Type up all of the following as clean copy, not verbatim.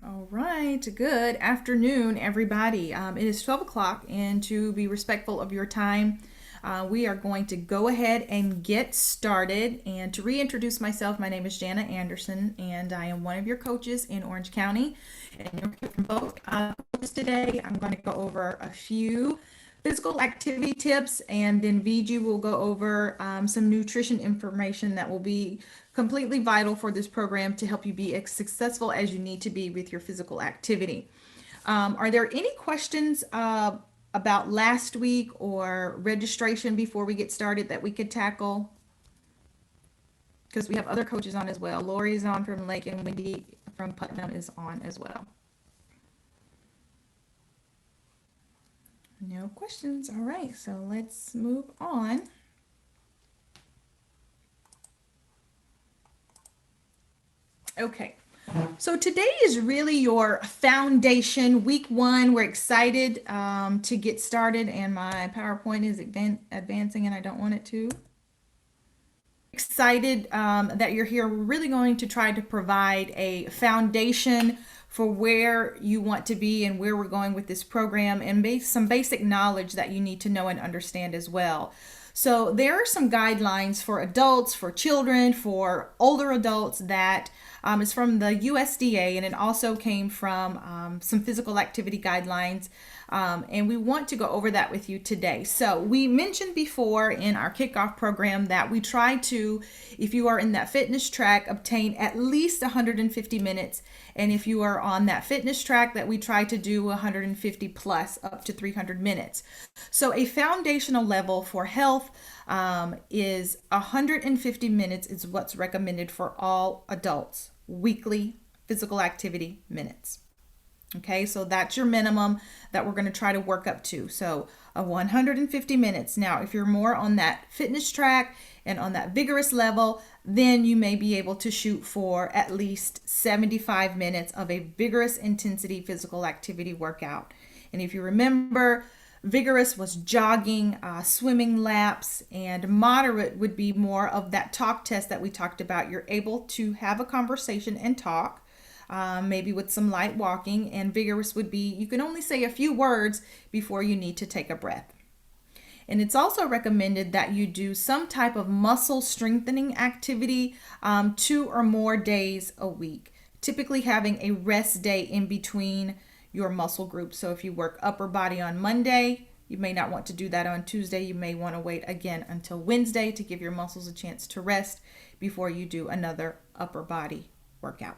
All right, good afternoon, everybody. It is 12 o'clock, and to be respectful of your time, we are going to go ahead and get started. And to reintroduce myself, my name is Jana Anderson, and I am one of your coaches in Orange County. And you're here from both coaches today. I'm going to go over a few physical activity tips, and then VG will go over some nutrition information that will be completely vital for this program to help you be as successful as you need to be with your physical activity. Are there any questions about last week or registration before we get started that we could tackle? Because we have other coaches on as well. Lori is on from Lake, and Wendy from Putnam is on as well. No questions. All right, so let's move on. Okay, so today is really your foundation, week one. We're excited to get started, and my PowerPoint is advancing and I don't want it to. Excited that you're here. We're really going to try to provide a foundation for where you want to be and where we're going with this program, and some basic knowledge that you need to know and understand as well. So there are some guidelines for adults, for children, for older adults that is from the USDA, and it also came from some physical activity guidelines. And we want to go over that with you today. So we mentioned before in our kickoff program that we try to, if you are in that fitness track, obtain at least 150 minutes. And if you are on that fitness track, that we try to do 150 plus up to 300 minutes. So a foundational level for health is 150 minutes is what's recommended for all adults, weekly physical activity minutes. Okay, so that's your minimum that we're going to try to work up to. So 150 minutes. Now, if you're more on that fitness track and on that vigorous level, then you may be able to shoot for at least 75 minutes of a vigorous intensity physical activity workout. And if you remember, vigorous was jogging, swimming laps, and moderate would be more of that talk test that we talked about. You're able to have a conversation and talk. Maybe with some light walking, and vigorous would be you can only say a few words before you need to take a breath. And it's also recommended that you do some type of muscle strengthening activity 2 or more days a week, typically having a rest day in between your muscle groups. So if you work upper body on Monday, you may not want to do that on Tuesday. You may want to wait again until Wednesday to give your muscles a chance to rest before you do another upper body workout.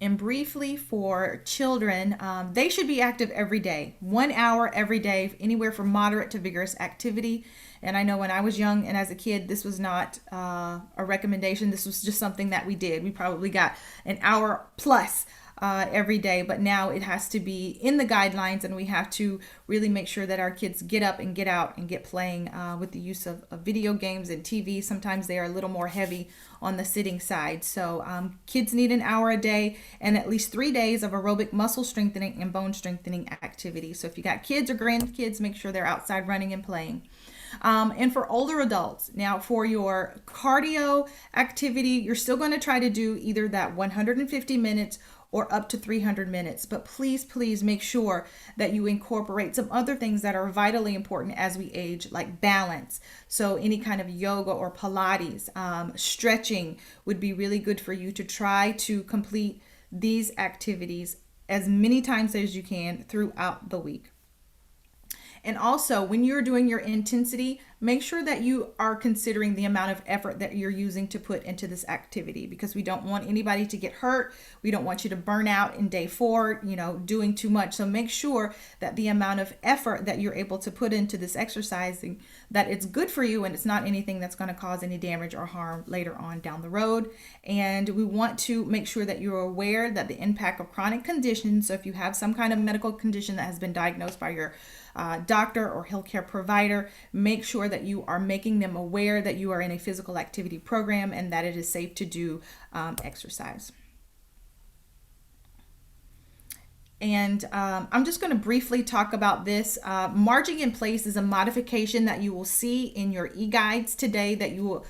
And briefly for children, they should be active every day, 1 hour every day, anywhere from moderate to vigorous activity. And I know when I was young and as a kid, this was not a recommendation. This was just something that we did. We probably got an hour plus every day, but now it has to be in the guidelines, and we have to really make sure that our kids get up and get out and get playing with the use of video games and TV. Sometimes they are a little more heavy on the sitting side. So kids need an hour a day and at least 3 days of aerobic muscle strengthening and bone strengthening activity. So if you got kids or grandkids, make sure they're outside running and playing. And for older adults, now for your cardio activity, you're still going to try to do either that 150 minutes or up to 300 minutes. But please make sure that you incorporate some other things that are vitally important as we age, like balance. So any kind of yoga or Pilates, stretching would be really good for you to try to complete these activities as many times as you can throughout the week. And also, when you're doing your intensity, make sure that you are considering the amount of effort that you're using to put into this activity, because we don't want anybody to get hurt. We don't want you to burn out in day 4, doing too much. So make sure that the amount of effort that you're able to put into this exercising, that it's good for you and it's not anything that's going to cause any damage or harm later on down the road. And we want to make sure that you're aware that the impact of chronic conditions, so if you have some kind of medical condition that has been diagnosed by your doctor or healthcare provider, make sure that you are making them aware that you are in a physical activity program and that it is safe to do exercise. And I'm just going to briefly talk about this. Marching in place is a modification that you will see in your e-guides today that you will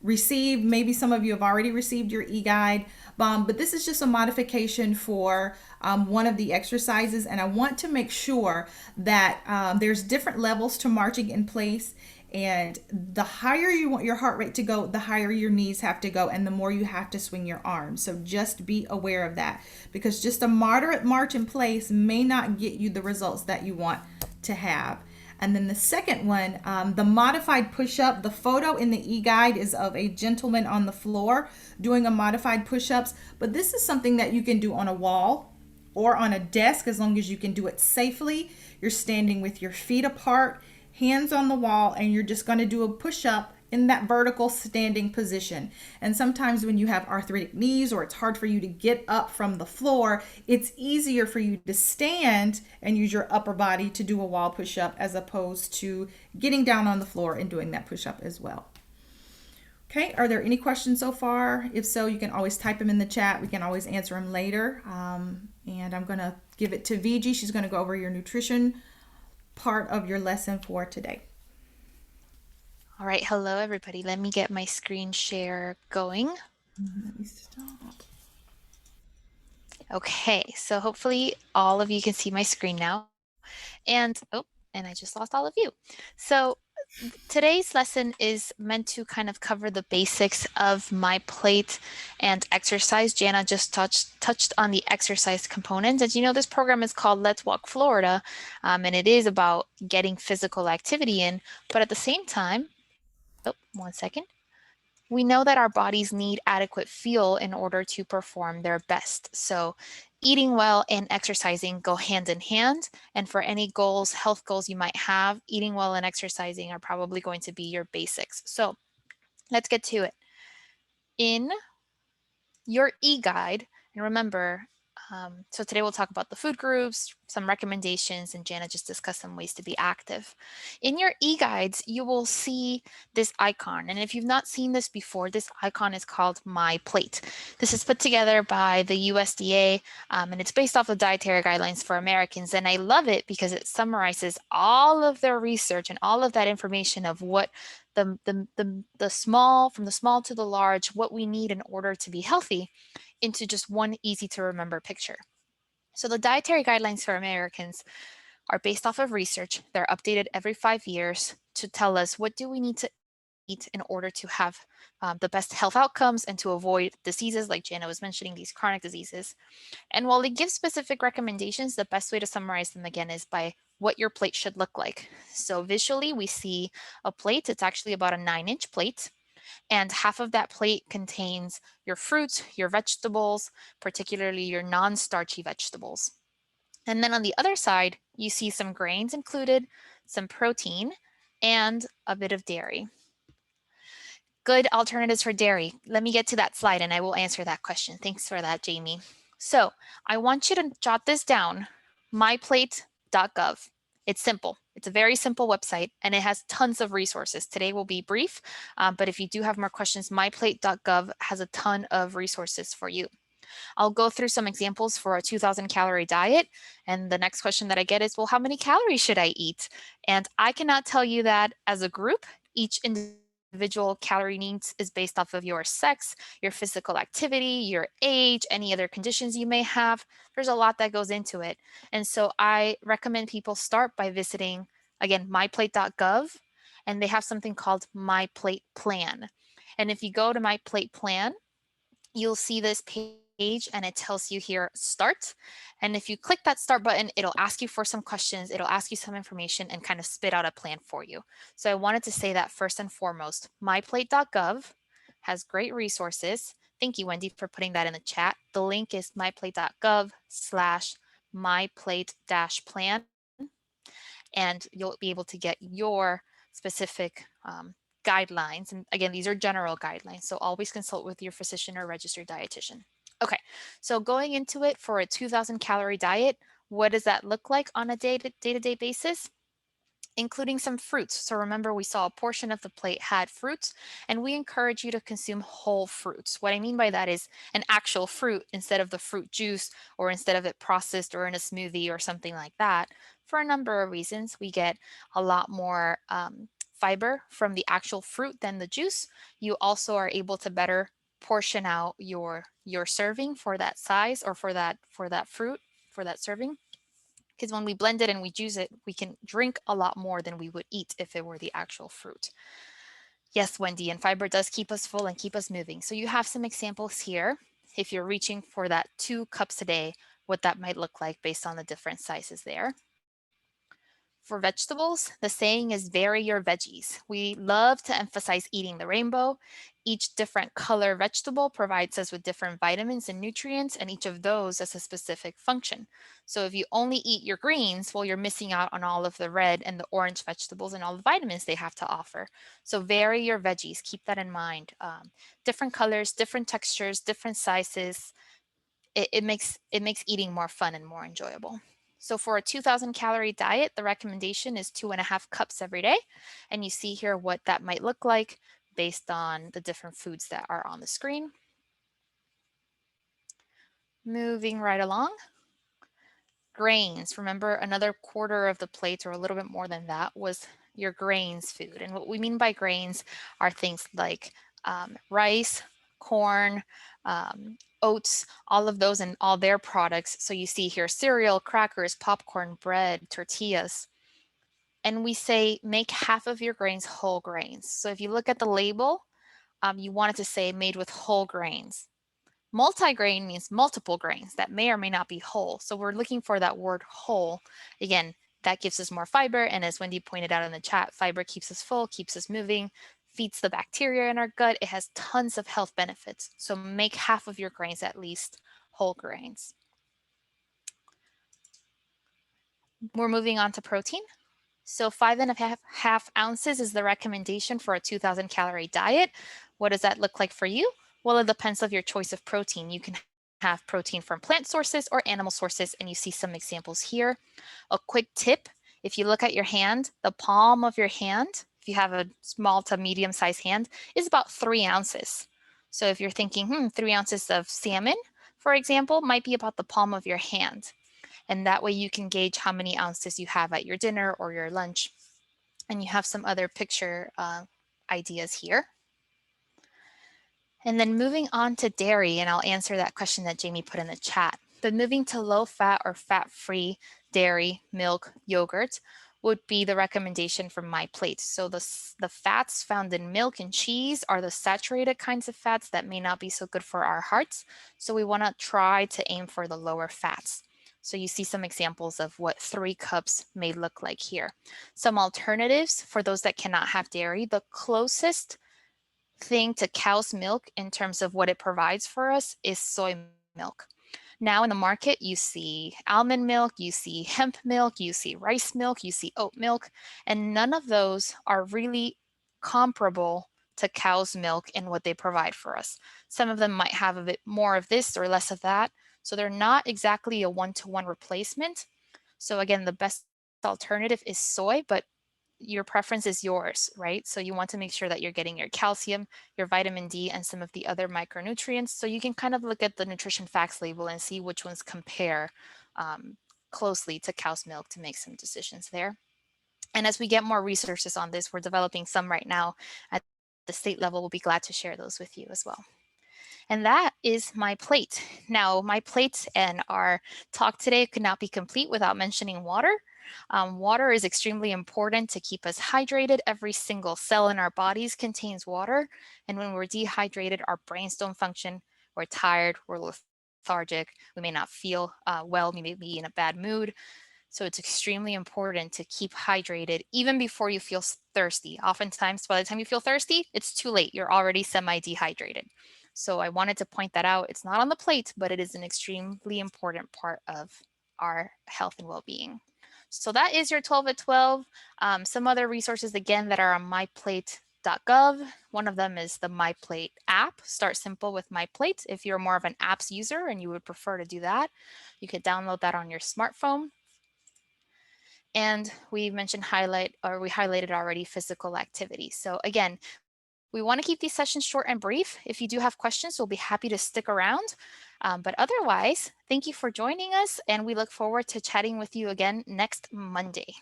receive. Maybe some of you have already received your e-guide, but this is just a modification for one of the exercises, and I want to make sure that there's different levels to marching in place. And the higher you want your heart rate to go, the higher your knees have to go, and the more you have to swing your arms. So just be aware of that, because just a moderate march in place may not get you the results that you want to have. And then the second one, the modified push-up, the photo in the e-guide is of a gentleman on the floor doing a modified push-ups, but this is something that you can do on a wall or on a desk as long as you can do it safely. You're standing with your feet apart, hands on the wall, and you're just going to do a push-up in that vertical standing position. And sometimes when you have arthritic knees or it's hard for you to get up from the floor, it's easier for you to stand and use your upper body to do a wall push-up as opposed to getting down on the floor and doing that push-up as well. Okay, are there any questions so far? If so, you can always type them in the chat. We can always answer them later. And I'm going to give it to VG. She's going to go over your nutrition part of your lesson for today. All right, hello everybody. Let me get my screen share going. Let me stop. Okay, so hopefully all of you can see my screen now. And I just lost all of you. So today's lesson is meant to kind of cover the basics of my plate and exercise. Jana just touched on the exercise components. As you know, this program is called Let's Walk Florida, and it is about getting physical activity in, but at the same time, one second. We know that our bodies need adequate fuel in order to perform their best. So eating well and exercising go hand in hand. And for any goals, health goals you might have, eating well and exercising are probably going to be your basics. So let's get to it. In your e-guide, and remember, so today we'll talk about the food groups, some recommendations, and Jana just discussed some ways to be active. In your e-guides, you will see this icon. And if you've not seen this before, this icon is called My Plate. This is put together by the USDA, and it's based off the Dietary Guidelines for Americans. And I love it because it summarizes all of their research and all of that information of what the small, from the small to the large, what we need in order to be healthy into just one easy to remember picture. So the Dietary Guidelines for Americans are based off of research. They're updated every 5 years to tell us what do we need to eat in order to have the best health outcomes and to avoid diseases like Jana was mentioning, these chronic diseases. And while they give specific recommendations, the best way to summarize them again is by what your plate should look like. So visually, we see a plate. It's actually about a 9-inch plate. And half of that plate contains your fruits, your vegetables, particularly your non-starchy vegetables. And then on the other side, you see some grains included, some protein, and a bit of dairy. Good alternatives for dairy. Let me get to that slide and I will answer that question. Thanks for that, Jamie. So I want you to jot this down, myplate.gov. It's simple. It's a very simple website and it has tons of resources. Today will be brief, but if you do have more questions, myplate.gov has a ton of resources for you. I'll go through some examples for a 2,000 calorie diet. And the next question that I get is, well, how many calories should I eat? And I cannot tell you that as a group. Each individual calorie needs is based off of your sex, your physical activity, your age, any other conditions you may have. There's a lot that goes into it. And so I recommend people start by visiting, again, myplate.gov, and they have something called My Plate Plan. And if you go to My Plate Plan, you'll see this page and it tells you here start. And if you click that start button, it'll ask you for some questions, it'll ask you some information and kind of spit out a plan for you. So I wanted to say that first and foremost, myplate.gov has great resources. Thank you, Wendy, for putting that in the chat. The link is myplate.gov/myplate-plan. And you'll be able to get your specific guidelines. And again, these are general guidelines. So always consult with your physician or registered dietitian. Okay, so going into it for a 2,000 calorie diet, what does that look like on a day-to-day basis? Including some fruits. So remember, we saw a portion of the plate had fruits, and we encourage you to consume whole fruits. What I mean by that is an actual fruit instead of the fruit juice or instead of it processed or in a smoothie or something like that. For a number of reasons, we get a lot more fiber from the actual fruit than the juice, you also are able to better portion out your serving for that size or for that fruit, for that serving. Because when we blend it and we juice it, we can drink a lot more than we would eat if it were the actual fruit. Yes, Wendy, and fiber does keep us full and keep us moving. So you have some examples here. If you're reaching for that 2 cups a day, what that might look like based on the different sizes there. For vegetables, the saying is vary your veggies. We love to emphasize eating the rainbow. Each different color vegetable provides us with different vitamins and nutrients, and each of those has a specific function. So if you only eat your greens, well, you're missing out on all of the red and the orange vegetables and all the vitamins they have to offer. So vary your veggies, keep that in mind. Different colors, different textures, different sizes. It makes eating more fun and more enjoyable. So for a 2,000 calorie diet, the recommendation is 2.5 cups every day. And you see here what that might look like based on the different foods that are on the screen. Moving right along. Grains. Remember, another quarter of the plate or a little bit more than that was your grains food. And what we mean by grains are things like rice, corn, oats, all of those and all their products. So you see here cereal, crackers, popcorn, bread, tortillas. And we say make half of your grains whole grains. So if you look at the label, you want it to say made with whole grains. Multigrain means multiple grains that may or may not be whole. So we're looking for that word whole. Again, that gives us more fiber. And as Wendy pointed out in the chat, fiber keeps us full, keeps us moving, feeds the bacteria in our gut. It has tons of health benefits. So make half of your grains at least whole grains. We're moving on to protein. So 5.5 ounces is the recommendation for a 2,000 calorie diet. What does that look like for you? Well, it depends on your choice of protein. You can have protein from plant sources or animal sources, and you see some examples here. A quick tip, if you look at your hand, the palm of your hand, if you have a small to medium sized hand, is about 3 ounces. So if you're thinking, 3 ounces of salmon, for example, might be about the palm of your hand. And that way you can gauge how many ounces you have at your dinner or your lunch. And you have some other picture ideas here. And then moving on to dairy, and I'll answer that question that Jamie put in the chat. But moving to low fat or fat-free dairy, milk, yogurt would be the recommendation from my plate. So the fats found in milk and cheese are the saturated kinds of fats that may not be so good for our hearts. So we want to try to aim for the lower fats. So you see some examples of what 3 cups may look like here. Some alternatives for those that cannot have dairy, the closest thing to cow's milk in terms of what it provides for us is soy milk. Now in the market, you see almond milk, you see hemp milk, you see rice milk, you see oat milk, and none of those are really comparable to cow's milk in what they provide for us. Some of them might have a bit more of this or less of that, so they're not exactly a one-to-one replacement. So again, the best alternative is soy, but your preference is yours, right? So you want to make sure that you're getting your calcium, your vitamin D, and some of the other micronutrients. So you can kind of look at the nutrition facts label and see which ones compare closely to cow's milk to make some decisions there. And as we get more resources on this, we're developing some right now at the state level. We'll be glad to share those with you as well. And that is my plate. Now, my plate and our talk today could not be complete without mentioning water. Water is extremely important to keep us hydrated. Every single cell in our bodies contains water. And when we're dehydrated, our brains don't function. We're tired, we're lethargic, we may not feel well, we may be in a bad mood. So it's extremely important to keep hydrated even before you feel thirsty. Oftentimes, by the time you feel thirsty, it's too late. You're already semi-dehydrated. So I wanted to point that out. It's not on the plate, but it is an extremely important part of our health and well-being. So that is your 12 at 12. Some other resources, again, that are on myplate.gov. One of them is the MyPlate app. Start simple with MyPlate. If you're more of an apps user and you would prefer to do that, you could download that on your smartphone. And we mentioned we highlighted already physical activity. So again, we want to keep these sessions short and brief. If you do have questions, we'll be happy to stick around. But otherwise, thank you for joining us, and we look forward to chatting with you again next Monday.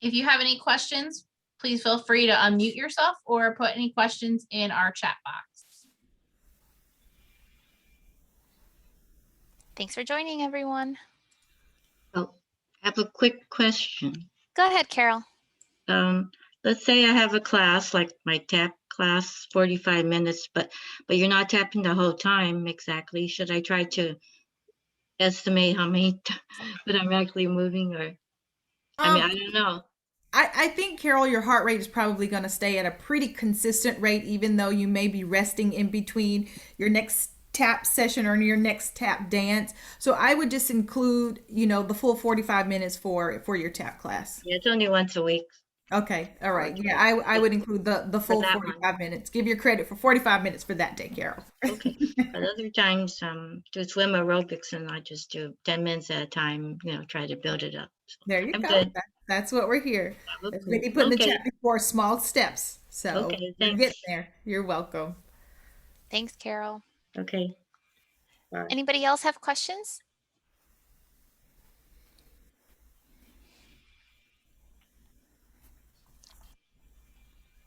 If you have any questions, please feel free to unmute yourself or put any questions in our chat box. Thanks for joining, everyone. Oh, I have a quick question. Go ahead, Carol. Let's say I have a class, like my tap class, 45 minutes, but you're not tapping the whole time exactly. Should I try to estimate how many that I'm actually moving, or I Um, don't know. I think, Carol, your heart rate is probably going to stay at a pretty consistent rate, even though you may be resting in between your next tap session or your next tap dance. So I would just include, the full 45 minutes for your tap class. Yeah, it's only once a week Okay, all right. Okay. Yeah, I would include the for full that 45 minutes. Give your credit for 45 minutes for that day, Carol. Okay. But other times, do swim aerobics, and I just do 10 minutes at a time, try to build it up. So There you I'm go. good. That's what we're here. As Okay. Whitney put in the Okay. chat before, small steps. So Okay. you're getting Thanks. there. You're welcome. Thanks, Carol. Okay. Bye. Anybody else have questions?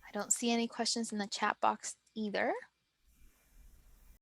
I don't see any questions in the chat box either.